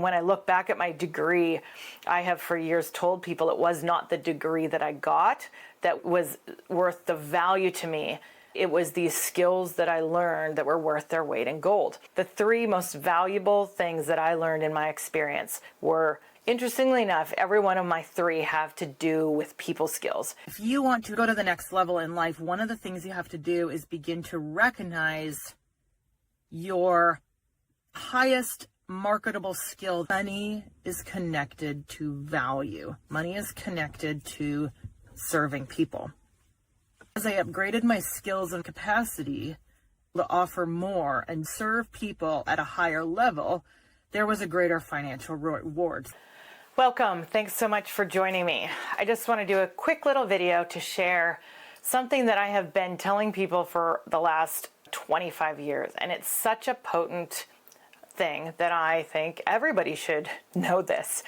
When I look back at my degree, I have for years told people it was not the degree that I got that was worth the value to me. It was these skills that I learned that were worth their weight in gold. The three most valuable things that I learned in my experience were, interestingly enough, every one of my three have to do with people skills. If you want to go to the next level in life, one of the things you have to do is begin to recognize your highest marketable skill. Money is connected to value. Money is connected to serving people. As I upgraded my skills and capacity to offer more and serve people at a higher level, there was a greater financial reward. Welcome. Thanks so much for joining me. I just want to do a quick little video to share something that I have been telling people for the last 25 years, and it's such a potent thing that I think everybody should know this.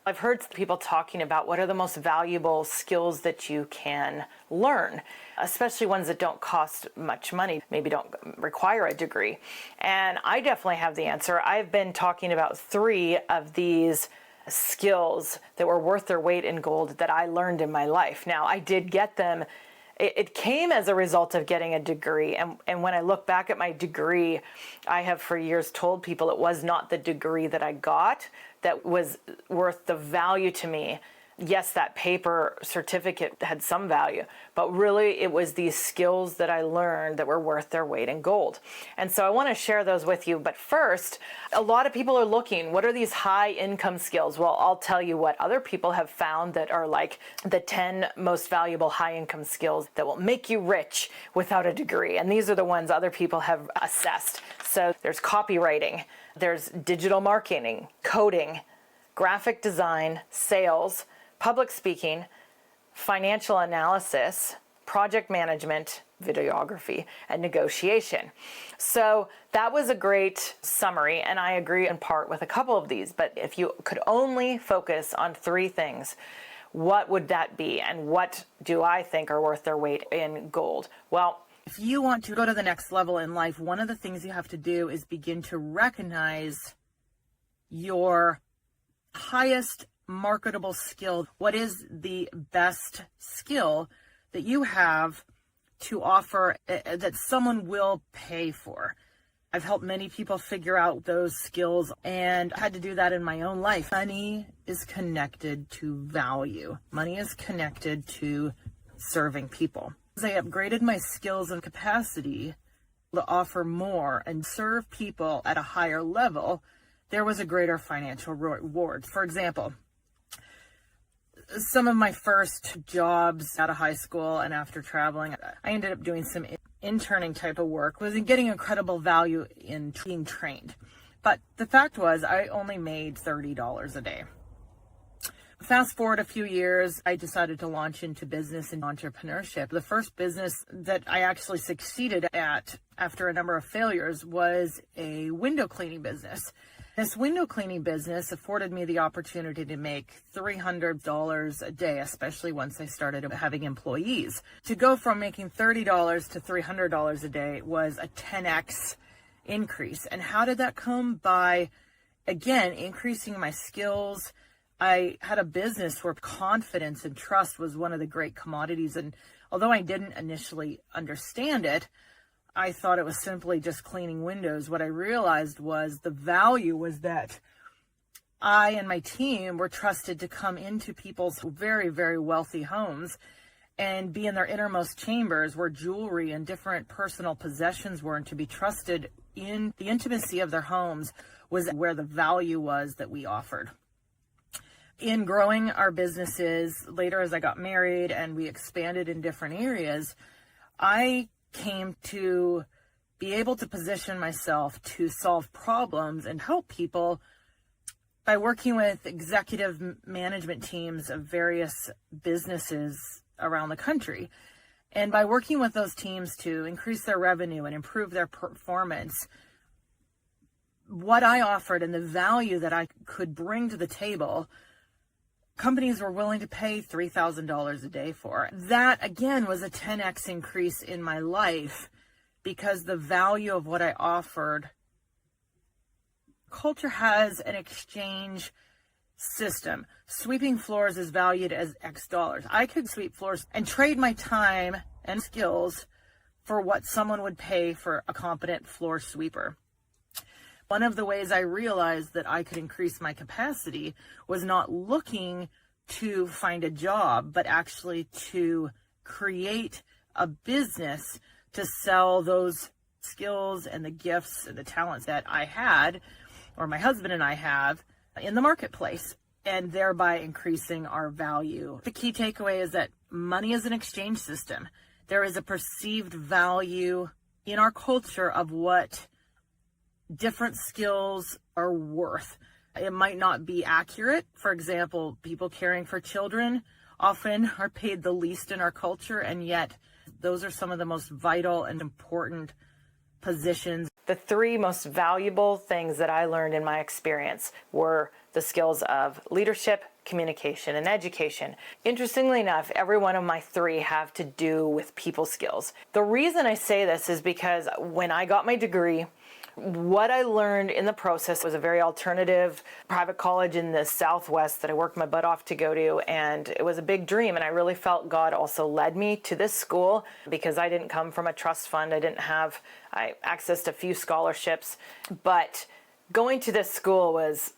I've heard people talking about what are the most valuable skills that you can learn, especially ones that don't cost much money, maybe don't require a degree. And I definitely have the answer. I've been talking about three of these skills that were worth their weight in gold that I learned in my life. Now, I did get them. It came as a result of getting a degree. And when I look back at my degree, I have for years told people it was not the degree that I got that was worth the value to me. Yes, that paper certificate had some value, but really it was these skills that I learned that were worth their weight in gold. And so I want to share those with you. But first, a lot of people are looking, what are these high income skills? Well, I'll tell you what other people have found that are like the 10 most valuable high income skills that will make you rich without a degree. And these are the ones other people have assessed. So there's copywriting, there's digital marketing, coding, graphic design, sales, public speaking, financial analysis, project management, videography, and negotiation. So that was a great summary, and I agree in part with a couple of these, but if you could only focus on three things, what would that be? And what do I think are worth their weight in gold? Well, if you want to go to the next level in life, one of the things you have to do is begin to recognize your highest marketable skill. What is the best skill that you have to offer that someone will pay for? I've helped many people figure out those skills, and I had to do that in my own life. Money is connected to value. Money is connected to serving people. As I upgraded my skills and capacity to offer more and serve people at a higher level, there was a greater financial reward. For example, some of my first jobs out of high school and after traveling, I ended up doing some interning type of work, was getting incredible value in being trained. But the fact was, I only made $30 a day. Fast forward a few years, I decided to launch into business and entrepreneurship. The first business that I actually succeeded at after a number of failures was a window cleaning business. This window cleaning business afforded me the opportunity to make $300 a day, especially once I started having employees. To go from making $30 to $300 a day was a 10x increase. And how did that come? By, again, increasing my skills. I had a business where confidence and trust was one of the great commodities. And although I didn't initially understand it, I thought it was simply just cleaning windows. What I realized was the value was that I and my team were trusted to come into people's very, very wealthy homes and be in their innermost chambers where jewelry and different personal possessions were, and to be trusted in the intimacy of their homes was where the value was that we offered. In growing our businesses later, as I got married and we expanded in different areas, I came to be able to position myself to solve problems and help people by working with executive management teams of various businesses around the country. And by working with those teams to increase their revenue and improve their performance, what I offered and the value that I could bring to the table, companies were willing to pay $3,000 a day for. That, again, was a 10x increase in my life because the value of what I offered culture has an exchange system. Sweeping floors is valued as X dollars. I could sweep floors and trade my time and skills for what someone would pay for a competent floor sweeper. One of the ways I realized that I could increase my capacity was not looking to find a job, but actually to create a business to sell those skills and the gifts and the talents that I had, or my husband and I have, in the marketplace, and thereby increasing our value. The key takeaway is that money is an exchange system. There is a perceived value in our culture of what different skills are worth. It might not be accurate. For example, people caring for children often are paid the least in our culture, and yet those are some of the most vital and important positions. The three most valuable things that I learned in my experience were the skills of leadership, communication, and education. Interestingly enough, every one of my three have to do with people skills. The reason I say this is because when I got my degree, what I learned in the process was a very alternative private college in the Southwest that I worked my butt off to go to, and it was a big dream, and I really felt God also led me to this school because I didn't come from a trust fund. I accessed a few scholarships, but going to this school was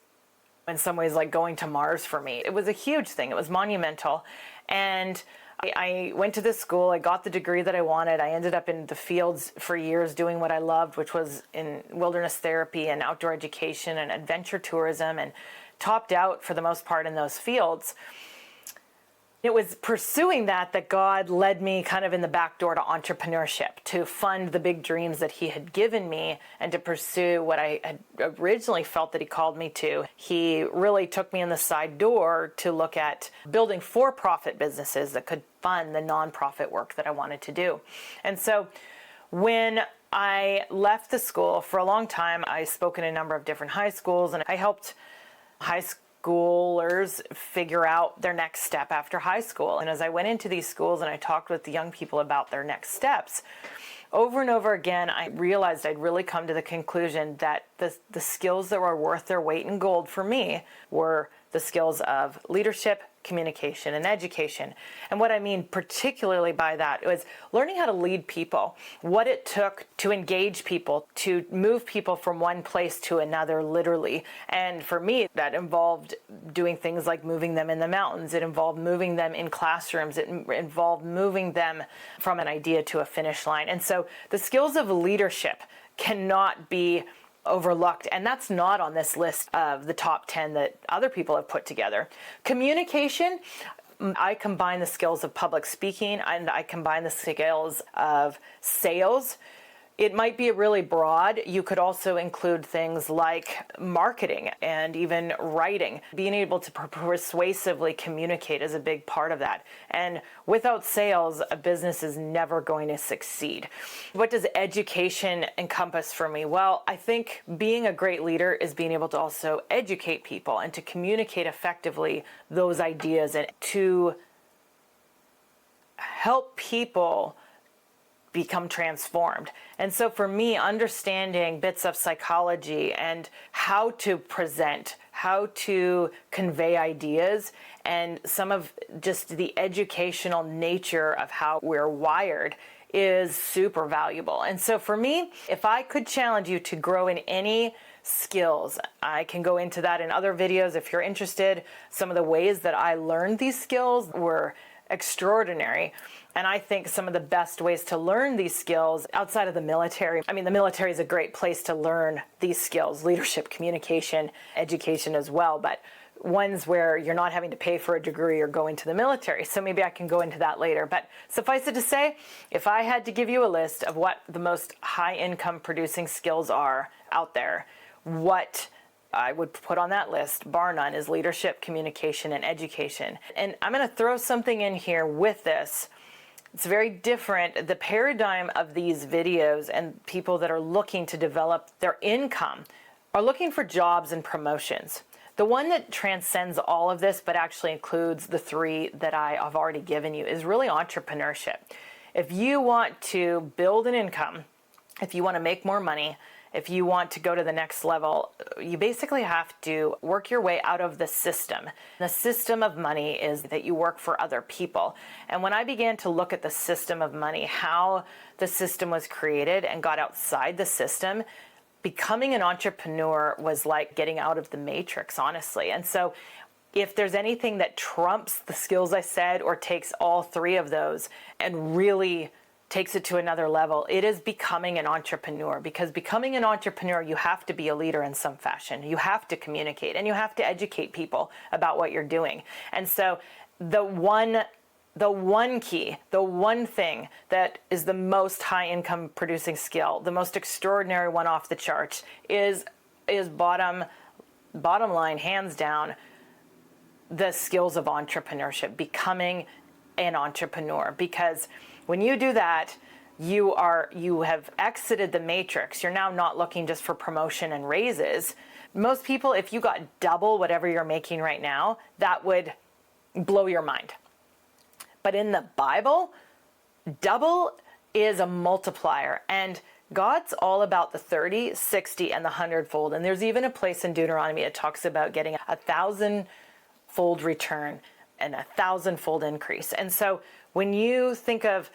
in some ways like going to Mars for me. It was a huge thing. It was monumental, and I went to this school, I got the degree that I wanted. I ended up in the fields for years doing what I loved, which was in wilderness therapy and outdoor education and adventure tourism, and topped out for the most part in those fields. It was pursuing that God led me kind of in the back door to entrepreneurship, to fund the big dreams that he had given me and to pursue what I had originally felt that he called me to. He really took me in the side door to look at building for-profit businesses that could fund the nonprofit work that I wanted to do. And so when I left the school, for a long time, I spoke in a number of different high schools, and I helped high schoolers figure out their next step after high school. And as I went into these schools and I talked with the young people about their next steps, over and over again, I realized I'd really come to the conclusion that the skills that were worth their weight in gold for me were the skills of leadership, communication, and education. And what I mean particularly by that was learning how to lead people, what it took to engage people, to move people from one place to another, literally. And for me, that involved doing things like moving them in the mountains. It involved moving them in classrooms. It involved moving them from an idea to a finish line. And so the skills of leadership cannot be overlooked, and that's not on this list of the top 10 that other people have put together. Communication, I combine the skills of public speaking and I combine the skills of sales. It might be really broad. You could also include things like marketing and even writing. Being able to persuasively communicate is a big part of that. And without sales, a business is never going to succeed. What does education encompass for me? Well, I think being a great leader is being able to also educate people and to communicate effectively those ideas and to help people become transformed. And so for me, understanding bits of psychology and how to present, how to convey ideas, and some of just the educational nature of how we're wired is super valuable. And so for me, if I could challenge you to grow in any skills, I can go into that in other videos if you're interested. Some of the ways that I learned these skills were extraordinary. And I think some of the best ways to learn these skills outside of the military, I mean, the military is a great place to learn these skills, leadership, communication, education as well, but ones where you're not having to pay for a degree or go into the military. So maybe I can go into that later. But suffice it to say, if I had to give you a list of what the most high income producing skills are out there, what I would put on that list, bar none, is leadership, communication, and education. And I'm going to throw something in here with this. It's very different. The paradigm of these videos and people that are looking to develop their income are looking for jobs and promotions. The one that transcends all of this, but actually includes the three that I have already given you, is really entrepreneurship. If you want to build an income, if you want to make more money, if you want to go to the next level, you basically have to work your way out of the system. The system of money is that you work for other people. And when I began to look at the system of money, how the system was created, and got outside the system, becoming an entrepreneur was like getting out of the matrix, honestly. And so if there's anything that trumps the skills I said, or takes all three of those and really takes it to another level, it is becoming an entrepreneur. Because becoming an entrepreneur, you have to be a leader in some fashion. You have to communicate, and you have to educate people about what you're doing. And so the one key, the one thing that is the most high income producing skill, the most extraordinary one off the charts, is bottom line, hands down, the skills of entrepreneurship, becoming an entrepreneur. Because when you do that, you have exited the matrix. You're now not looking just for promotion and raises. Most people, if you got double whatever you're making right now, that would blow your mind. But in the Bible, double is a multiplier, and God's all about the 30, 60, and the 100-fold. And there's even a place in Deuteronomy that talks about getting 1,000-fold return and 1,000-fold increase. And so when you think of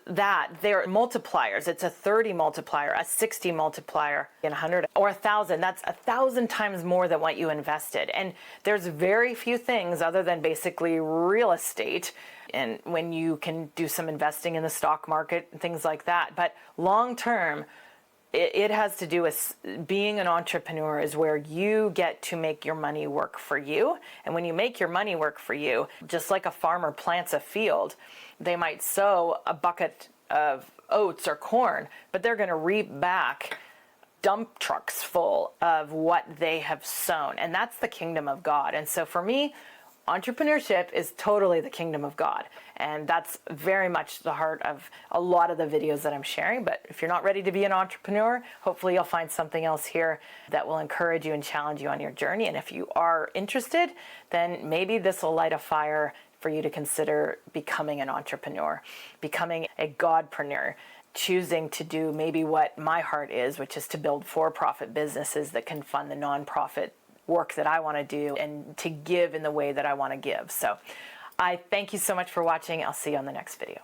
that, they're multipliers. It's a 30 multiplier, a 60 multiplier, and 100 or 1,000. That's 1,000 times more than what you invested. And there's very few things other than basically real estate, and when you can do some investing in the stock market and things like that. But long term, it has to do with being an entrepreneur, is where you get to make your money work for you. And when you make your money work for you, just like a farmer plants a field, they might sow a bucket of oats or corn, but they're going to reap back dump trucks full of what they have sown. And that's the kingdom of God. And so for me, entrepreneurship is totally the kingdom of God. And that's very much the heart of a lot of the videos that I'm sharing. But if you're not ready to be an entrepreneur, hopefully you'll find something else here that will encourage you and challenge you on your journey. And if you are interested, then maybe this will light a fire for you to consider becoming an entrepreneur, becoming a Godpreneur, choosing to do maybe what my heart is, which is to build for-profit businesses that can fund the nonprofit work that I want to do, and to give in the way that I want to give. So I thank you so much for watching. I'll see you on the next video.